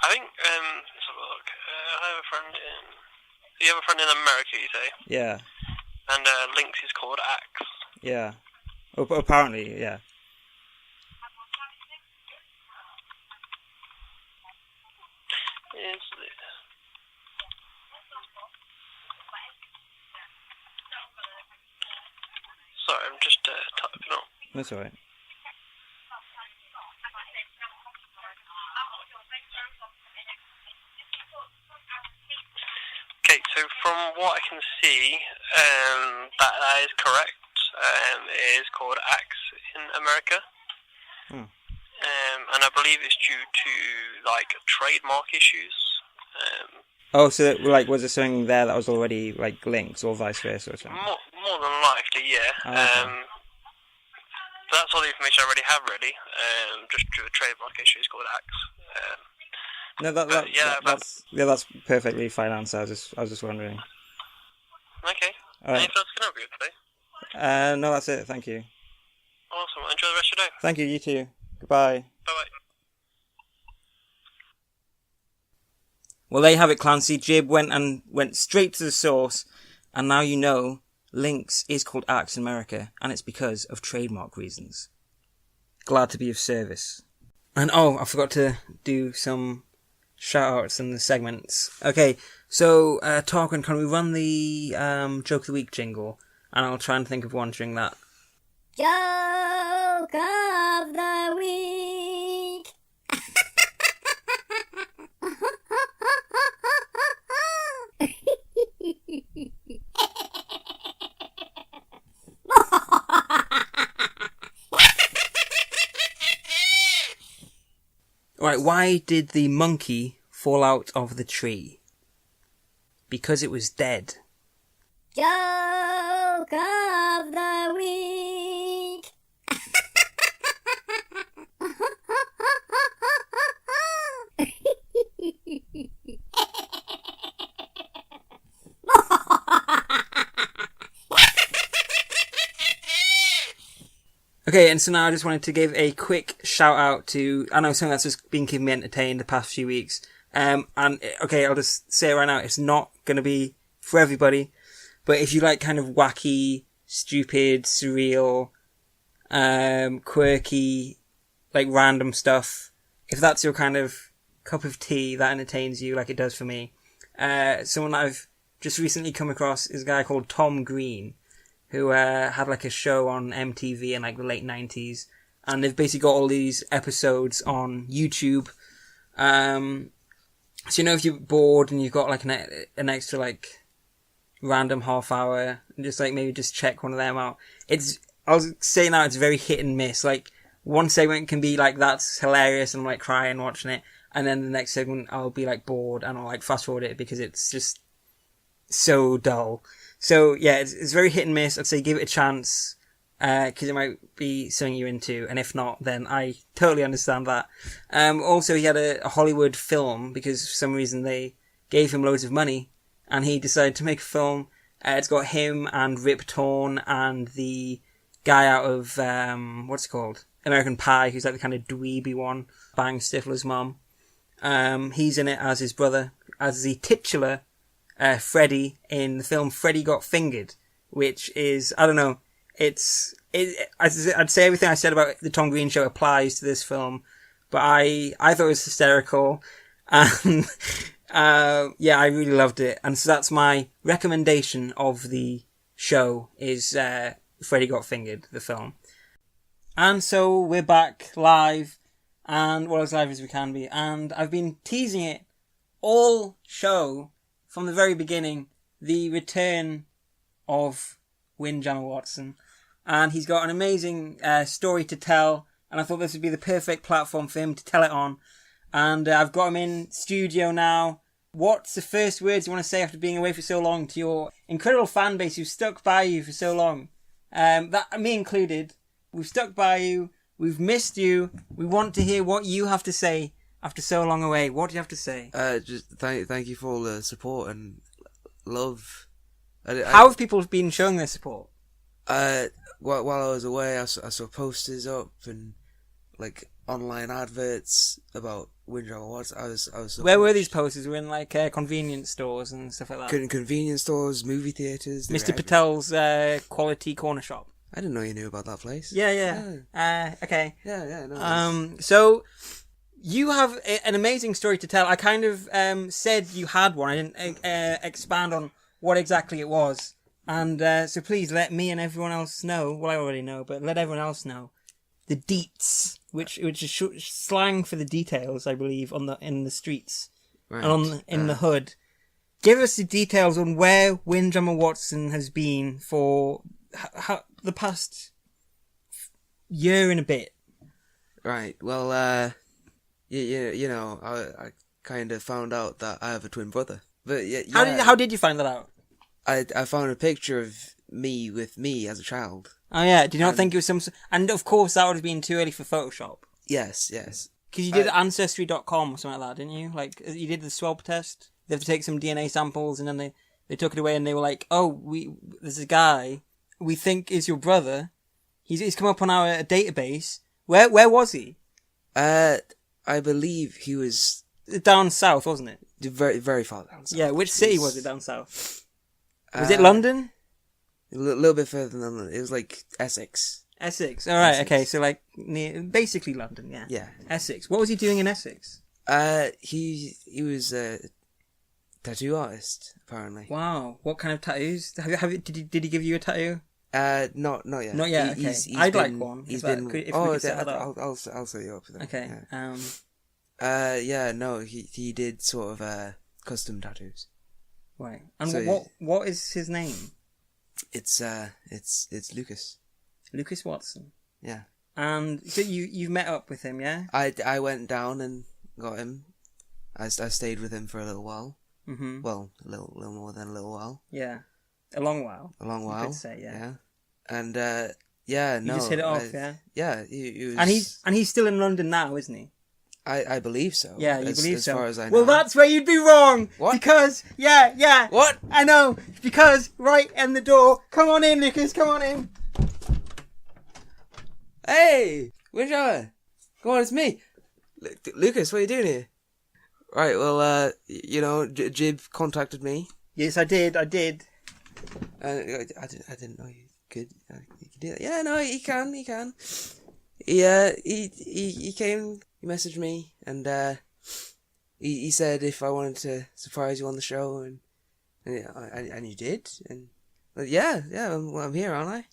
I think, let's have a look. I have a friend in... You have a friend in America, you say? Yeah. And Lynx is called Axe. Yeah. Apparently, yeah. Is this... Sorry, I'm just typing up. That's alright. Okay, so from what I can see, that is correct. It is called Axe in America. And I believe it's due to, like, trademark issues. So, like, was there something there that was already, like, Lynx, or vice versa or something? More than likely, yeah. Oh, okay. That's all the information I already have, really. Just due to trademark issues called Axe. No, that's perfectly fine answer. I was just wondering. Okay. All right. Anything else I can help you with today? No, that's it. Thank you. Awesome. Enjoy the rest of your day. Thank you. You too. Goodbye. Bye-bye. Well, there you have it, Clancy. Jib went straight to the source, and now you know Lynx is called Axe in America, and it's because of trademark reasons. Glad to be of service. And I forgot to do some shout-outs in the segments. Okay, so, Tarquin, can we run the Joke of the Week jingle? And I'll try and think of one during that. Joke of the Week! Alright, why did the monkey fall out of the tree? Because it was dead. Joke of the Week! Okay, and so now I just wanted to give a quick shout out to, I know something that's just been keeping me entertained the past few weeks. Okay, I'll just say it right now, it's not gonna be for everybody, but if you like kind of wacky, stupid, surreal, quirky, like random stuff, if that's your kind of cup of tea that entertains you like it does for me, someone that I've just recently come across is a guy called Tom Green, who had like a show on MTV in like the late 90s, and they've basically got all these episodes on YouTube. So, you know, if you're bored and you've got like an extra like random half hour, and just like maybe just check one of them out. I'll say now, it's very hit and miss. Like, one segment can be like, that's hilarious, and I'm like crying watching it, and then the next segment I'll be like bored and I'll like fast forward it because it's just so dull. So yeah, it's very hit and miss. I'd say give it a chance, because it might be something you're into, and if not, then I totally understand that. Also, he had a Hollywood film because for some reason they gave him loads of money, and he decided to make a film. It's got him and Rip Torn and the guy out of what's it called, American Pie, who's like the kind of dweeby one, bang Stifler's mom. He's in it as his brother, as the titular Freddy in the film Freddy Got Fingered, which is, I don't know, I'd say everything I said about the Tom Green Show applies to this film, but I thought it was hysterical, and yeah, I really loved it, and so that's my recommendation of the show is Freddy Got Fingered, the film. And so we're back live, and well, as live as we can be, and I've been teasing it all show from the very beginning, the return of Windjammer Watson, and he's got an amazing story to tell, and I thought this would be the perfect platform for him to tell it on, and I've got him in studio now. What's the first words you want to say after being away for so long to your incredible fan base who've stuck by you for so long? That me included. We've stuck by you, we've missed you, we want to hear what you have to say after so long away. What do you have to say? Just thank you for all the support and love. How have people been showing their support? While I was away, I saw posters up and like online adverts about Windjammer Watson. I was. Where were these posters? Were in like convenience stores and stuff like that. Convenience stores, movie theaters. Mr. Patel's Quality Corner Shop. I didn't know you knew about that place. Yeah. Okay. Yeah. No, so you have an amazing story to tell. I kind of said you had one. I didn't expand on what exactly it was. And so please let me and everyone else know. Well, I already know, but let everyone else know the deets, which is slang for the details, I believe, in the streets right. and in the hood. Give us the details on where Windjammer Watson has been for the past year and a bit. Right. Well, you know, I kind of found out that I have a twin brother. But yeah, How did you find that out? I found a picture of me with me as a child. Oh yeah, did you not think it was some... And of course that would have been too early for Photoshop. Yes. Because you did Ancestry.com or something like that, didn't you? Like, you did the swab test. They have to take some DNA samples, and then they took it away, and they were like, oh, there's a guy we think is your brother. He's come up on our database. Where was he? I believe he was... Down south, wasn't it? Very, very far down south. Yeah, which city was it down south? Was it London? A little bit further than London. It was like Essex. Essex. All right. Essex. Okay. So like basically London. Yeah. Yeah. Essex. What was he doing in Essex? He was a tattoo artist apparently. Wow. What kind of tattoos? Did he give you a tattoo? Not yet. Not yet. Okay. I'd like one. He's been. I'll set you up with it. Okay. Yeah. No. He did sort of custom tattoos. Right. And so, what is his name? It's Lucas. Lucas Watson. Yeah. And so you met up with him, yeah? I went down and got him. I stayed with him for a little while. Mm-hmm. Well, a little more than a little while. Yeah. A long while. A long while. You could say, yeah. And yeah, no. You just hit it off, yeah. Yeah, he was. And he's still in London now, isn't he? I believe so. Yeah, you believe so. As far as I know. Well, that's where you'd be wrong. What? Because, yeah. What? I know. Because right in the door. Come on in, Lucas. Come on in. Hey, Windjammer. Come on, it's me. Lucas, what are you doing here? Right, well, you know, Jib contacted me. Yes, I did. I didn't know you could do that. Yeah, no, he can. He came, he messaged me, and he said if I wanted to surprise you on the show, and you did, and yeah, I'm here, aren't I?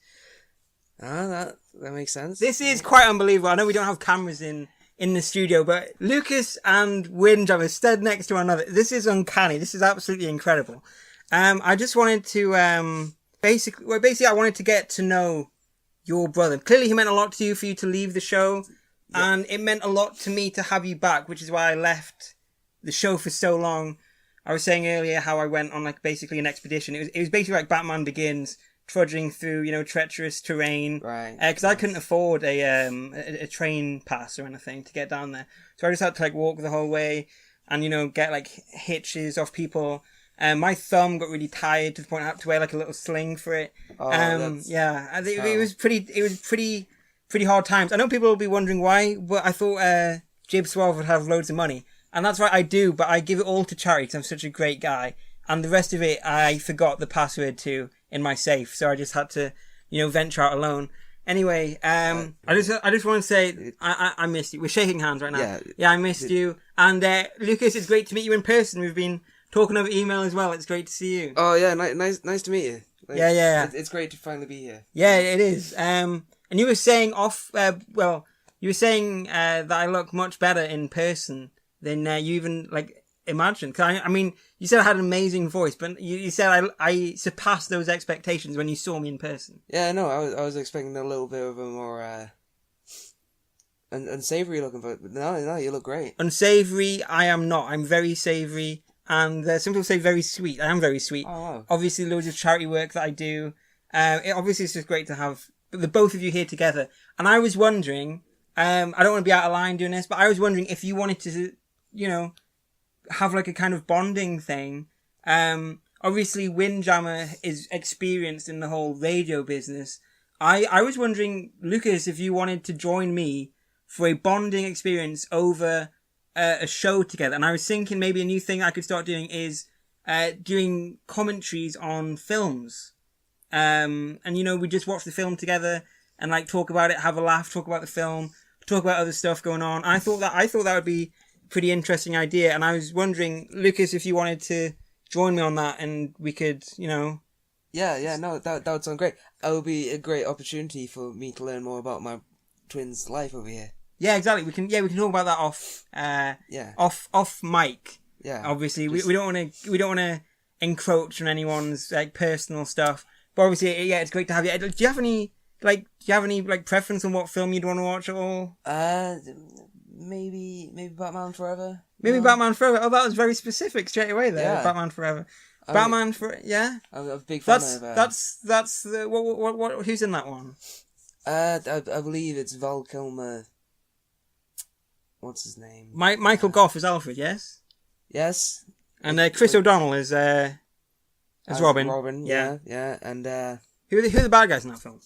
That makes sense. This is quite unbelievable. I know we don't have cameras in the studio, but Lucas and Windjammer stood next to one another. This is uncanny. This is absolutely incredible. I just wanted to basically I wanted to get to know your brother. Clearly he meant a lot to you for you to leave the show, and it meant a lot to me to have you back, which is why I left the show for so long. I was saying earlier how I went on like basically an expedition. It was basically like Batman Begins, trudging through, you know, treacherous terrain. Right. Because I couldn't afford a train pass or anything to get down there. So I just had to like walk the whole way and, you know, get like hitches off people. My thumb got really tired to the point I had to wear like a little sling for it. Oh, yeah, it was pretty hard times. I know people will be wondering why, but I thought Jib Suave would have loads of money. And that's right, I do, but I give it all to charity because I'm such a great guy. And the rest of it, I forgot the password to in my safe, so I just had to, you know, venture out alone. Anyway, I just want to say I missed you. We're shaking hands right now. Yeah, I missed you. And Lucas, it's great to meet you in person. We've been talking over email as well. It's great to see you. Oh yeah, nice to meet you. Like, yeah. It's great to finally be here. Yeah, it is. And you were saying that I look much better in person than you even like imagined. Cause I mean, you said I had an amazing voice, but you said I surpassed those expectations when you saw me in person. Yeah, no, I was expecting a little bit of a more unsavory looking, but no, you look great. Unsavory, I am not. I'm very savoury, and some people say very sweet. I am very sweet. Oh, wow. Obviously, loads of charity work that I do. Obviously, it's just great to have the both of you here together. And I was wondering, I don't want to be out of line doing this, but I was wondering if you wanted to, you know, have like a kind of bonding thing. Obviously Windjammer is experienced in the whole radio business. I was wondering, Lucas, if you wanted to join me for a bonding experience over a show together. And I was thinking maybe a new thing I could start doing is doing commentaries on films. And you know, we just watch the film together and like talk about it, have a laugh, talk about the film, talk about other stuff going on. I thought that would be pretty interesting idea, and I was wondering, Lucas, if you wanted to join me on that, and we could, you know. Yeah, no, that would sound great. It would be a great opportunity for me to learn more about my twins' life over here. Yeah, exactly. We can talk about that off mic. Yeah. Obviously, we don't want to encroach on anyone's like personal stuff, but obviously, yeah, it's great to have you. Do you have any preference on what film you'd want to watch at all? Maybe Batman Forever. Maybe Batman Forever. Oh, that was very specific straight away there. Yeah. Batman Forever. Yeah. I'm a big fan of. That's the what? Who's in that one? I believe it's Val Kilmer. What's his name? Michael Gough is Alfred. Yes. Yes. And Chris O'Donnell is Robin. Robin. Yeah. And who are the bad guys in that film?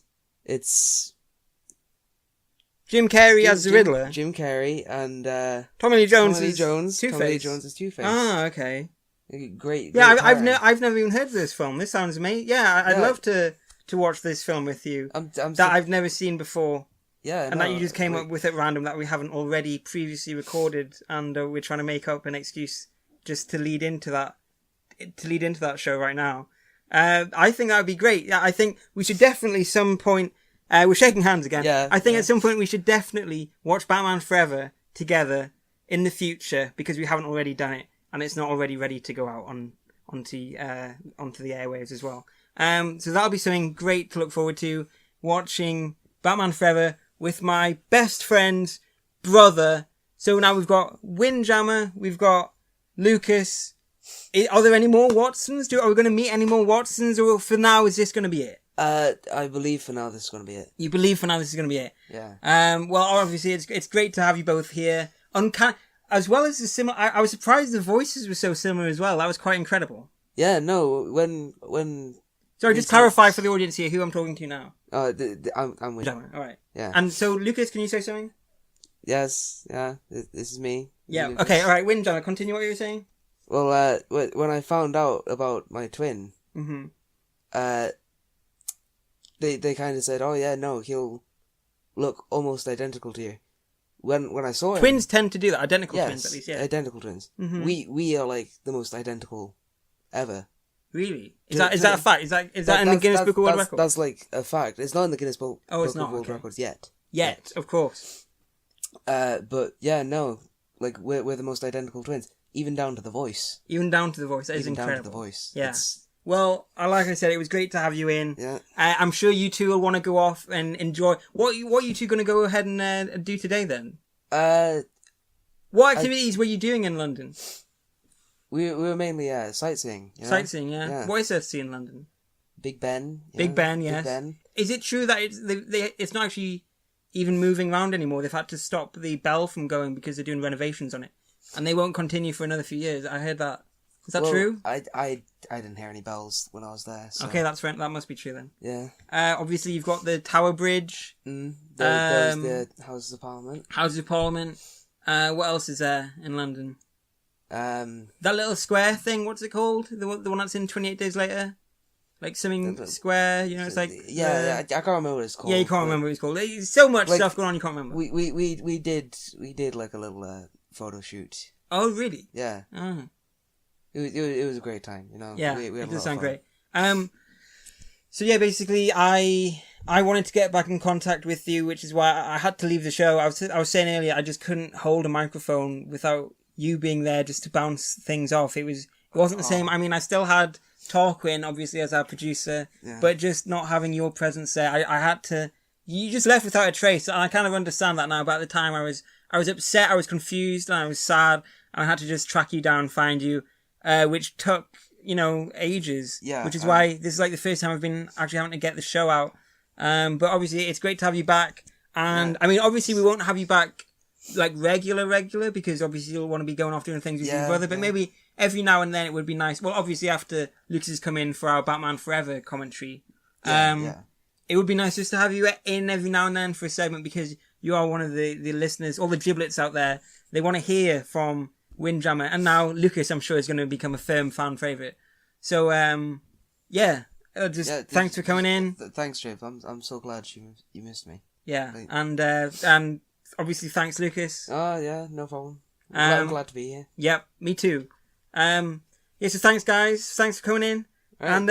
It's Jim Carrey as the Riddler. Jim Carrey and Tommy Lee Jones Tommy Lee is Jones. Two-Face. Tommy Lee Jones is Two-Face. Ah, okay. Great. Yeah, I've pairing. never even heard of this film. This sounds amazing. Yeah, I'd love to watch this film with you. I've never seen before. Yeah, and that you just came up with at random that we haven't already previously recorded, and we're trying to make up an excuse just to lead into that show right now. I think that would be great. Yeah, I think we should definitely some point. We're shaking hands again. Yeah, I think at some point we should definitely watch Batman Forever together in the future, because we haven't already done it, and it's not already ready to go out onto the airwaves as well. So that'll be something great to look forward to, watching Batman Forever with my best friend's brother. So now we've got Windjammer, we've got Lucas. Are there any more Watsons? Are we going to meet any more Watsons, or for now is this going to be it? I believe for now this is going to be it. You believe for now this is going to be it? Yeah. Well, obviously it's great to have you both here. As well as the similar, I was surprised the voices were so similar as well. That was quite incredible. Yeah. No. When. Sorry, just clarify for the audience here who I'm talking to now. I'm with. All right. Yeah. And so, Lucas, can you say something? Yes. Yeah. This is me. Yeah. Lucas. Okay. All right. Windjammer, continue what you were saying. Well, when I found out about my twin, they kind of said, "Oh yeah, no, he'll look almost identical to you." When I saw him, twins tend to do that. Identical twins, at least. Yeah. Identical twins. Mm-hmm. We are like the most identical ever. Really? Is that a fact? Is that in the Guinness Book of World Records? That's like a fact. It's not in the Guinness Book of World Records yet. Yet, of course. But yeah, no, like we're the most identical twins, even down to the voice. Even down to the voice. That is incredible. Down to the voice. Yeah. Well, like I said, it was great to have you in. Yeah. I'm sure you two will want to go off and enjoy. What are you two going to go ahead and do today then? What activities were you doing in London? We were mainly sightseeing. You know? Sightseeing, yeah. What is there to see in London? Big Ben. Big Ben, yes. Big Ben. Is it true that it's not actually even moving around anymore? They've had to stop the bell from going because they're doing renovations on it, and they won't continue for another few years. I heard that. Is that true? I didn't hear any bells when I was there. So. Okay, that's right. That must be true then. Yeah. Obviously, you've got the Tower Bridge. There's the Houses of Parliament. Houses of Parliament. What else is there in London? That little square thing. What's it called? The one that's in 28 Days Later. Like something square. You know, it's like. Yeah, I can't remember what it's called. Yeah, you can't remember what it's called. There's so much stuff going on. You can't remember. We did like a little photo shoot. Oh really? Yeah. Oh. It was a great time, you know. Yeah, we had it does sound fun. great. So yeah, basically, I wanted to get back in contact with you, which is why I had to leave the show. I was saying earlier, I just couldn't hold a microphone without you being there just to bounce things off. It wasn't the same. I mean, I still had Tarquin, obviously, as our producer, but just not having your presence there, I had to. You just left without a trace, and I kind of understand that now. But at the time, I was upset, I was confused, and I was sad, and I had to just track you down, find you. Which took, ages. Yeah. Which is why this is like the first time I've been actually having to get the show out. But obviously it's great to have you back. And I mean, obviously we won't have you back like regular, because obviously you'll want to be going off doing things with your brother. But maybe every now and then it would be nice. Well, obviously after Lucas has come in for our Batman Forever commentary, it would be nice just to have you in every now and then for a segment, because you are one of the listeners, all the giblets out there. They want to hear from Windjammer, and now Lucas, I'm sure, is going to become a firm fan favourite. So, thanks for coming in. Thanks, Jib. I'm so glad you missed me. Yeah, and obviously thanks, Lucas. Oh yeah, no problem. I'm glad to be here. Yep, me too. So thanks, guys. Thanks for coming in. Right, and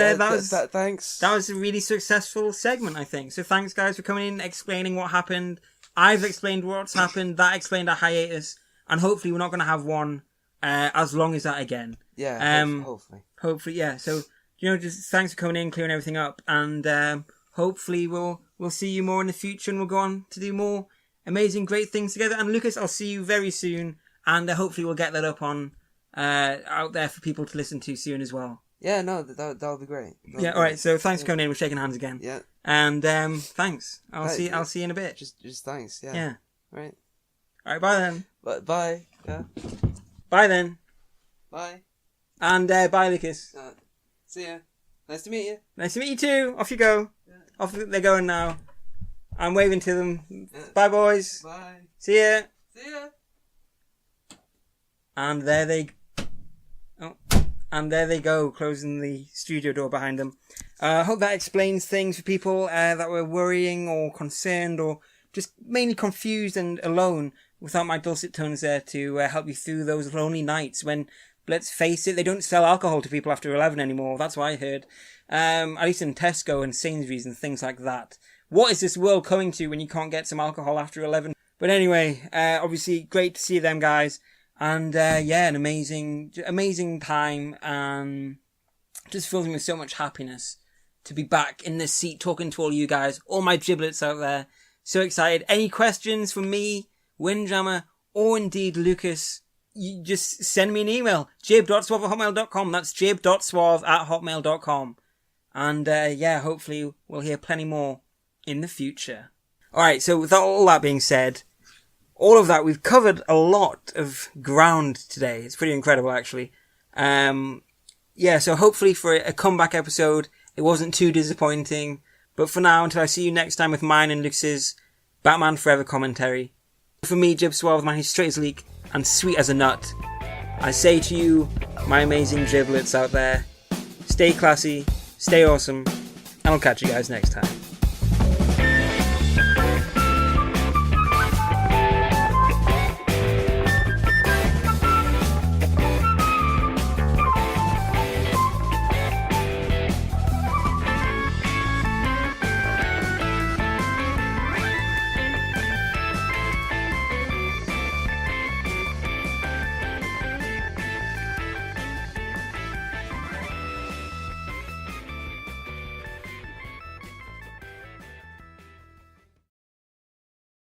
thanks. That was a really successful segment, I think. So thanks, guys, for coming in, explaining what happened. I've explained what's happened. That explained our hiatus. And hopefully we're not going to have one as long as that again. Yeah, hopefully. Hopefully, yeah. So, just thanks for coming in, clearing everything up. And hopefully we'll see you more in the future, and we'll go on to do more amazing, great things together. And Lucas, I'll see you very soon. And hopefully we'll get that up on out there for people to listen to soon as well. Yeah, no, that'll be great. All right. So thanks for coming in. We're shaking hands again. Yeah. And thanks. I'll see you in a bit. Just thanks. Yeah. Yeah. Right. All right. Bye then. Bye. Yeah. Bye then. Bye. And bye, Lucas. See ya. Nice to meet you. Nice to meet you too. Off you go. Yeah. Off they're going now. I'm waving to them. Yeah. Bye, boys. Bye. See ya. See ya. And there they go, closing the studio door behind them. I hope that explains things for people that were worrying or concerned or just mainly confused and alone, without my dulcet tones there to help you through those lonely nights when, let's face it, they don't sell alcohol to people after 11 anymore. That's what I heard. At least in Tesco and Sainsbury's and things like that. What is this world coming to when you can't get some alcohol after 11? But anyway, obviously great to see them guys. And an amazing time. Just fills me with so much happiness to be back in this seat talking to all you guys, all my giblets out there. So excited. Any questions from me, Windjammer, or indeed Lucas, you just send me an email. jib.suave@hotmail.com. That's jib.suave@hotmail.com. And hopefully we'll hear plenty more in the future. Alright, so with all that being said, all of that, we've covered a lot of ground today. It's pretty incredible, actually. So hopefully for a comeback episode, it wasn't too disappointing. But for now, until I see you next time with mine and Lux's Batman Forever commentary, for me, Jib Suave, man who's straight as a leek and sweet as a nut, I say to you, my amazing giblets out there, stay classy, stay awesome, and I'll catch you guys next time.